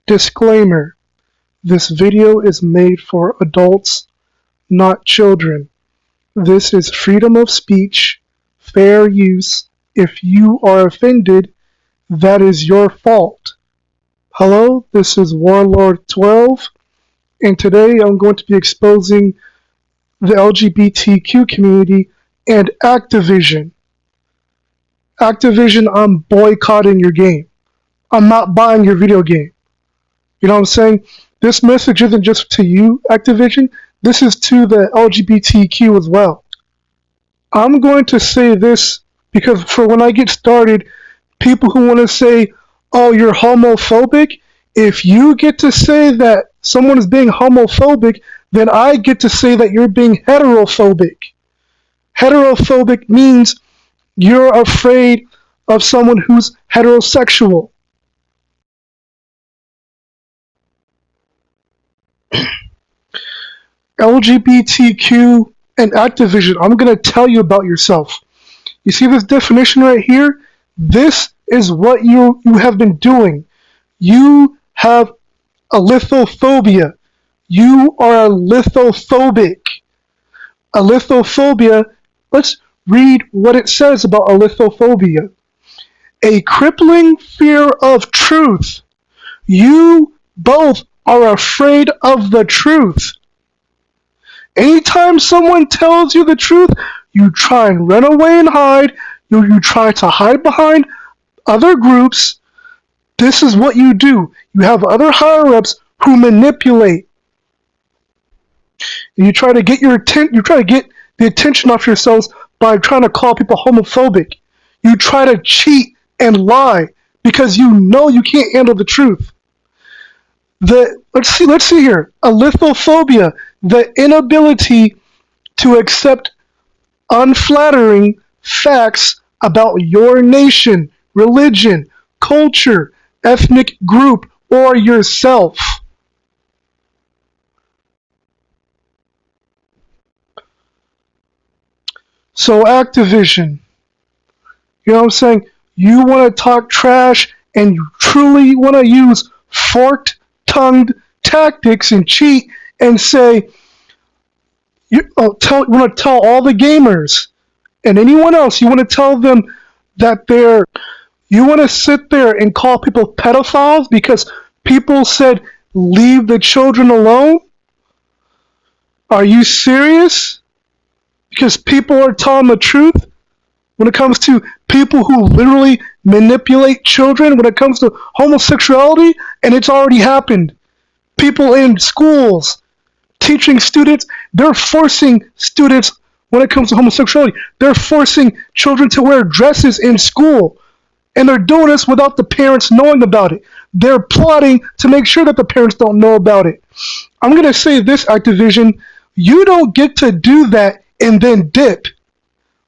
Disclaimer: this video is made for adults, not children. This is freedom of speech, fair use. If you are offended, that is your fault. Hello, this is Warlord 12, and today I'm going to be exposing the LGBTQ community and Activision. Activision, I'm boycotting your game. I'm not buying your video game. You know what I'm saying? This message isn't just to you, Activision. This is to the LGBTQ as well. I'm going to say this because for when I get started, people who want to say, oh, you're homophobic, if you get to say that someone is being homophobic, then I get to say that you're being heterophobic. Heterophobic means you're afraid of someone who's heterosexual. LGBTQ and Activision, I'm going to tell you about yourself. You see this definition right here? This is what you have been doing. You have a lithophobia. You are a lithophobic. A lithophobia, let's read what it says about a lithophobia. A crippling fear of truth. You both are afraid of the truth. Anytime someone tells you the truth, you try and run away and hide. You try to hide behind other groups. This is what you do. You have other higher-ups who manipulate. And you try to get the attention off yourselves by trying to call people homophobic. You try to cheat and lie because you know you can't handle the truth. Let's see here. A lithophobia, the inability to accept unflattering facts about your nation, religion, culture, ethnic group, or yourself. So Activision, you know what I'm saying? You want to talk trash and you truly want to use forked-tongued tactics and cheat and say, you want to tell all the gamers and anyone else, you want to tell them that you want to sit there and call people pedophiles because people said, leave the children alone? Are you serious? Because people are telling the truth when it comes to people who literally manipulate children, when it comes to homosexuality, and it's already happened. People in schools teaching students, they're forcing students, when it comes to homosexuality, they're forcing children to wear dresses in school. And they're doing this without the parents knowing about it. They're plotting to make sure that the parents don't know about it. I'm going to say this, Activision, you don't get to do that and then dip.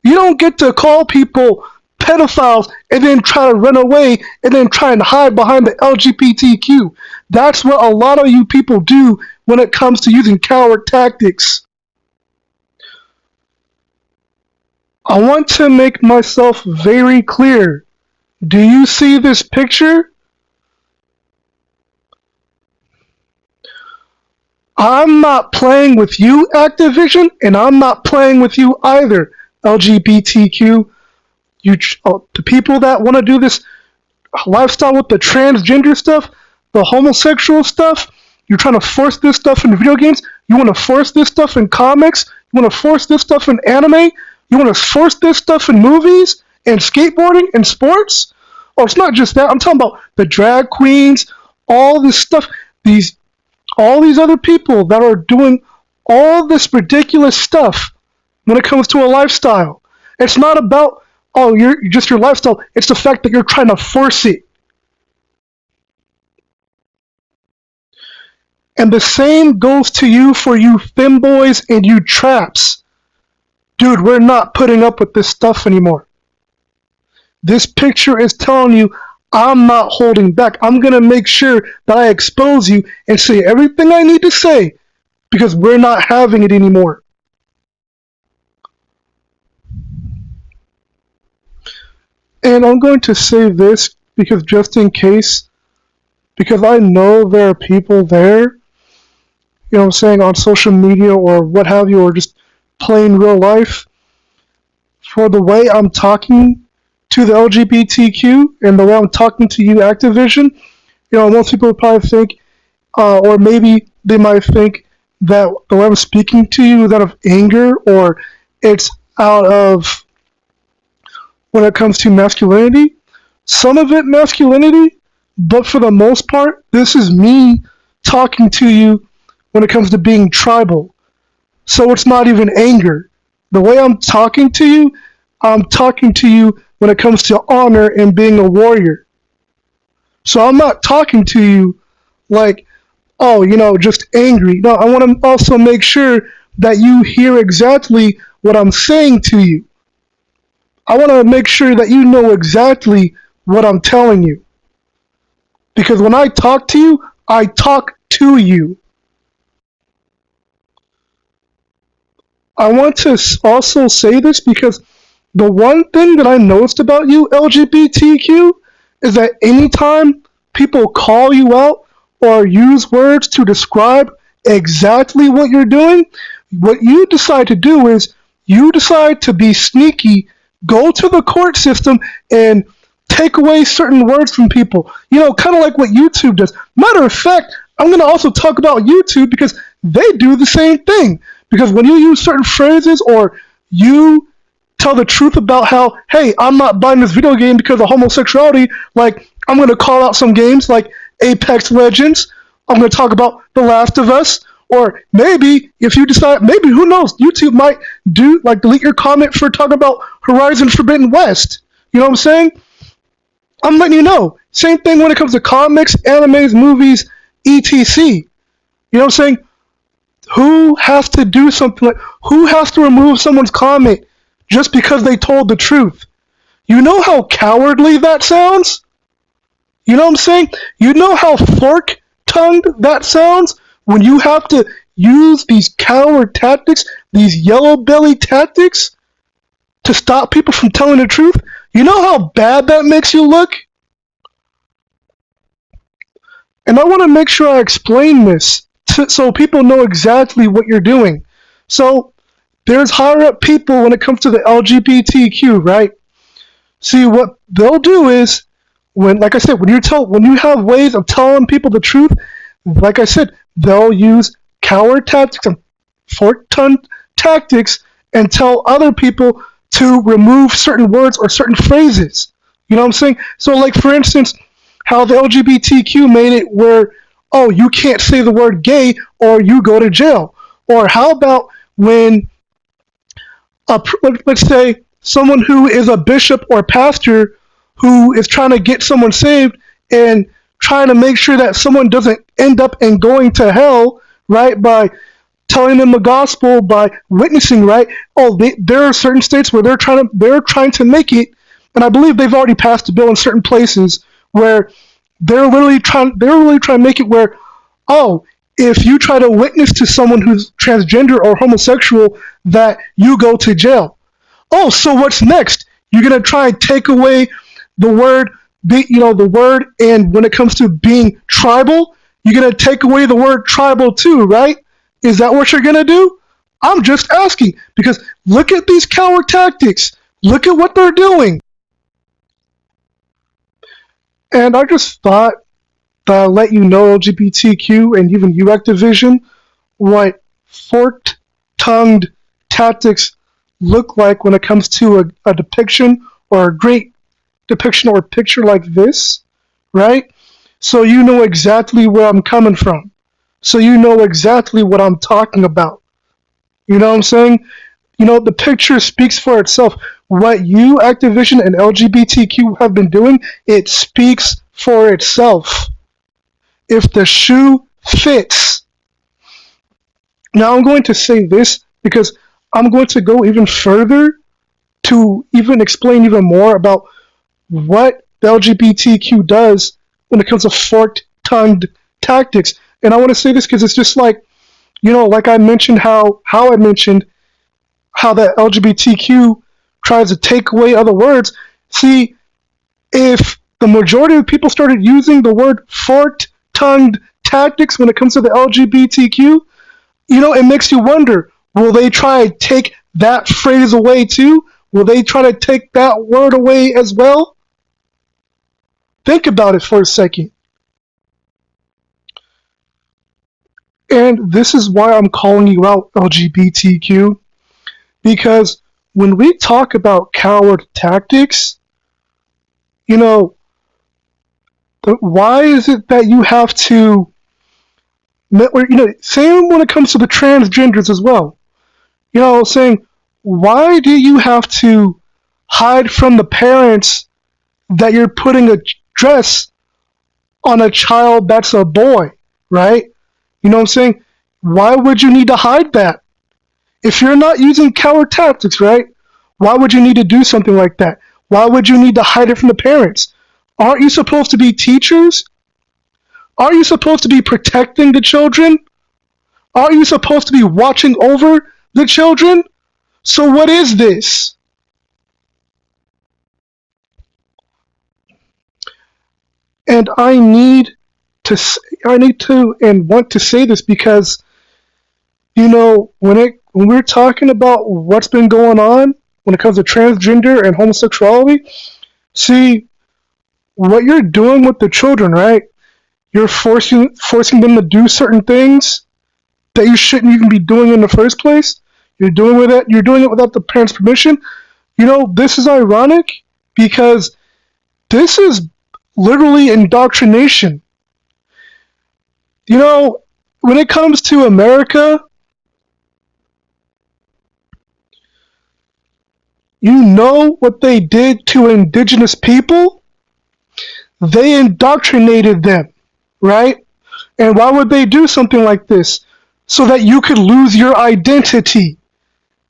You don't get to call people pedophiles and then try to run away and then try and hide behind the LGBTQ. That's what a lot of you people do when it comes to using coward tactics. I want to make myself very clear. Do you see this picture? I'm not playing with you, Activision, and I'm not playing with you either, LGBTQ. The people that want to do this lifestyle with the transgender stuff, the homosexual stuff, you're trying to force this stuff in video games, you want to force this stuff in comics, you want to force this stuff in anime, you want to force this stuff in movies and skateboarding and sports? Oh, it's not just that. I'm talking about the drag queens, all this stuff, all these other people that are doing all this ridiculous stuff when it comes to a lifestyle. It's not about, oh, you're just your lifestyle. It's the fact that you're trying to force it. And the same goes to you for you femboys and you traps. Dude, we're not putting up with this stuff anymore. This picture is telling you I'm not holding back. I'm going to make sure that I expose you and say everything I need to say because we're not having it anymore. And I'm going to say this because just in case, because I know there are people there, on social media or what have you, or just plain real life, for the way I'm talking to the LGBTQ and the way I'm talking to you, Activision. Most people would probably think, or maybe they might think that the way I'm speaking to you is out of anger or it's out of when it comes to masculinity. Some of it masculinity, but for the most part, this is me talking to you when it comes to being tribal. So it's not even anger. The way I'm talking to you when it comes to honor and being a warrior. So I'm not talking to you like, oh, just angry. No, I want to also make sure that you hear exactly what I'm saying to you. I want to make sure that you know exactly what I'm telling you. Because when I talk to you, I talk to you. I want to also say this because the one thing that I noticed about you, LGBTQ, is that anytime people call you out or use words to describe exactly what you're doing, what you decide to do is you decide to be sneaky, go to the court system, and take away certain words from people. Kind of like what YouTube does. Matter of fact, I'm going to also talk about YouTube because they do the same thing. Because when you use certain phrases or you tell the truth about how, hey, I'm not buying this video game because of homosexuality, like I'm going to call out some games like Apex Legends. I'm going to talk about The Last of Us. Or maybe if you decide, maybe who knows, YouTube might delete your comment for talking about Horizon Forbidden West. You know what I'm saying? I'm letting you know. Same thing when it comes to comics, animes, movies, etc. You know what I'm saying? Who has to do something who has to remove someone's comment just because they told the truth? You know how cowardly that sounds? You know what I'm saying? You know how fork-tongued that sounds when you have to use these coward tactics, these yellow belly tactics to stop people from telling the truth? You know how bad that makes you look? And I want to make sure I explain this so people know exactly what you're doing. So there's higher up people when it comes to the LGBTQ, right? See, what they'll do is like I said, when you have ways of telling people the truth, like I said, they'll use coward tactics and fork-tongued tactics and tell other people to remove certain words or certain phrases. You know what I'm saying? So, like for instance, how the LGBTQ made it where, oh, you can't say the word gay or you go to jail. Or how about when, let's say, someone who is a bishop or pastor who is trying to get someone saved and trying to make sure that someone doesn't end up and going to hell, right, by telling them the gospel, by witnessing, right? Oh, there are certain states where they're trying to make it, and I believe they've already passed a bill in certain places where they're really trying to make it where, oh, if you try to witness to someone who's transgender or homosexual, that you go to jail. Oh, so what's next? You're gonna try and take away the word, the word, and when it comes to being tribal, you're gonna take away the word tribal too, right? Is that what you're gonna do? I'm just asking because look at these coward tactics. Look at what they're doing. And I just thought that I'd let you know, LGBTQ and even you, Activision, what forked-tongued tactics look like when it comes to a depiction or a great depiction or picture like this, right? So you know exactly where I'm coming from. So you know exactly what I'm talking about. You know what I'm saying? The picture speaks for itself. What you, Activision, and LGBTQ have been doing, it speaks for itself. If the shoe fits. Now I'm going to say this because I'm going to go even further to even explain even more about what the LGBTQ does when it comes to forked-tongued tactics. And I want to say this because it's just like, like I mentioned how I mentioned how the LGBTQ tries to take away other words. See, if the majority of people started using the word forked-tongued tactics when it comes to the LGBTQ, it makes you wonder, will they try to take that phrase away too? Will they try to take that word away as well? Think about it for a second. And this is why I'm calling you out, LGBTQ, because when we talk about coward tactics, why is it that you have to, same when it comes to the transgenders as well, saying, why do you have to hide from the parents that you're putting a dress on a child that's a boy, right? You know what I'm saying? Why would you need to hide that? If you're not using coward tactics, right? Why would you need to do something like that? Why would you need to hide it from the parents? Aren't you supposed to be teachers? Aren't you supposed to be protecting the children? Aren't you supposed to be watching over the children? So what is this? And I need to and want to say this because, when we're talking about what's been going on when it comes to transgender and homosexuality, see, what you're doing with the children, right? You're forcing them to do certain things that you shouldn't even be doing in the first place. You're doing it without the parents' permission. This is ironic because this is literally indoctrination. When it comes to America, what they did to indigenous people? They indoctrinated them, right? And why would they do something like this? So that you could lose your identity.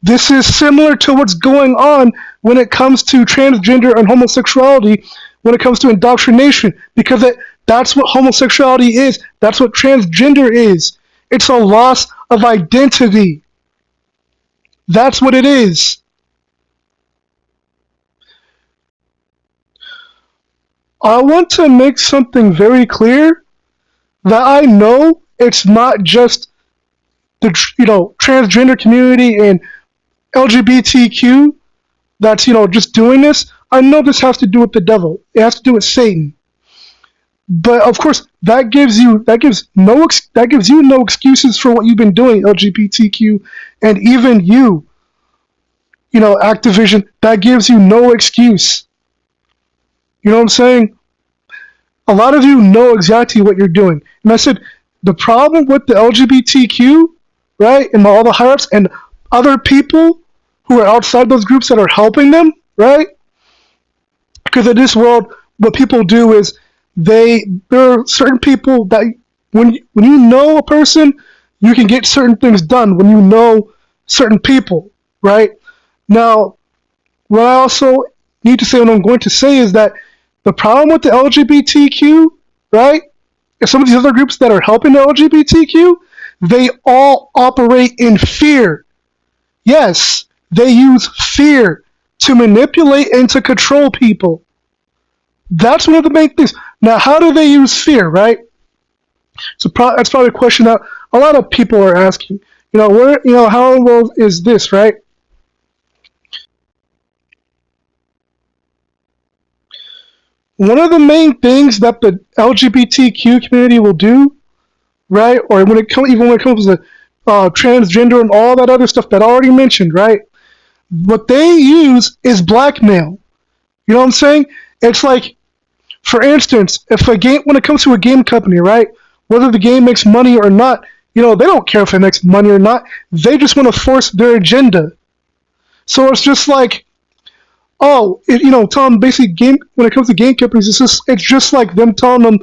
This is similar to what's going on when it comes to transgender and homosexuality, when it comes to indoctrination, because that's what homosexuality is. That's what transgender is. It's a loss of identity. That's what it is. I want to make something very clear that I know it's not just the transgender community and LGBTQ that's just doing this. I know this has to do with the devil. It has to do with Satan. But of course, that gives you no excuses for what you've been doing, LGBTQ, and even Activision. That gives you no excuse. You know what I'm saying? A lot of you know exactly what you're doing. And I said, the problem with the LGBTQ, right, and all the higher-ups and other people who are outside those groups that are helping them, right? Because in this world, what people do is there are certain people that when you know a person, you can get certain things done when you know certain people, right? Now, what I also need to say, what I'm going to say is that the problem with the LGBTQ, right, and some of these other groups that are helping the LGBTQ, they all operate in fear. Yes, they use fear to manipulate and to control people. That's one of the main things. Now, how do they use fear, right? So that's probably a question that a lot of people are asking. How in the world is this, right? One of the main things that the LGBTQ community will do, right, or when it comes to transgender and all that other stuff that I already mentioned, right, what they use is blackmail. You know what I'm saying? It's like, for instance, when it comes to a game company, right, whether the game makes money or not, they don't care if it makes money or not. They just want to force their agenda. So it's just like, telling basically when it comes to game companies, it's just like them telling them,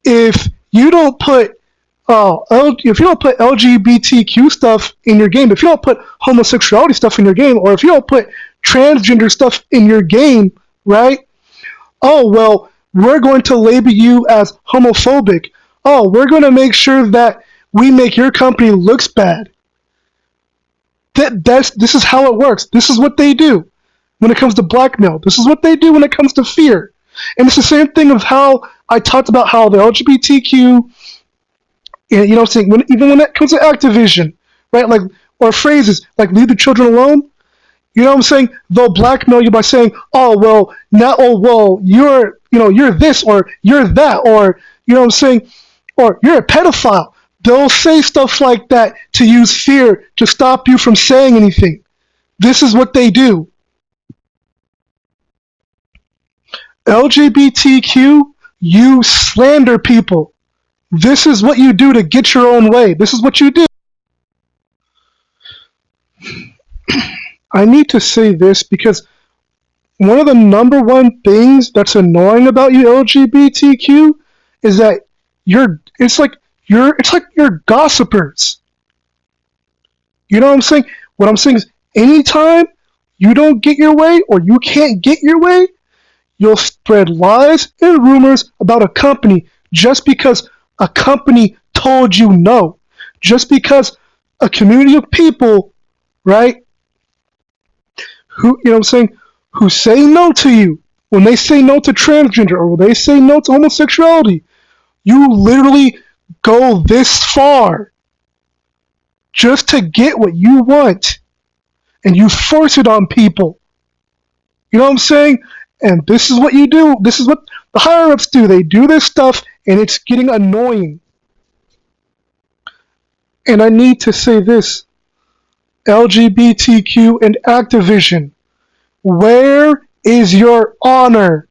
if you don't put LGBTQ stuff in your game, if you don't put homosexuality stuff in your game, or if you don't put transgender stuff in your game, right? We're going to label you as homophobic. We're going to make sure that we make your company looks bad. This is how it works. This is what they do. when it comes to blackmail. This is what they do when it comes to fear. And it's the same thing of how I talked about how the LGBTQ, and saying even when it comes to Activision, right? Like, or phrases like "leave the children alone." You know what I'm saying? They'll blackmail you by saying, "Oh well, now, oh well, you're this or you're that, or you know what I'm saying, or you're a pedophile." They'll say stuff like that to use fear to stop you from saying anything. This is what they do. LGBTQ, you slander people. This is what you do to get your own way. This is what you do. I need to say this because one of the number one things that's annoying about you LGBTQ is that it's like you're gossipers. You know what I'm saying? What I'm saying is anytime you don't get your way or you can't get your way, you'll spread lies and rumors about a company just because a company told you no. Just because a community of people, right, who who say no to you, when they say no to transgender or when they say no to homosexuality, you literally go this far just to get what you want, and you force it on people. You know what I'm saying? And this is what you do. This is what the higher ups do. They do this stuff, and it's getting annoying. And I need to say this: LGBTQ and Activision, where is your honor?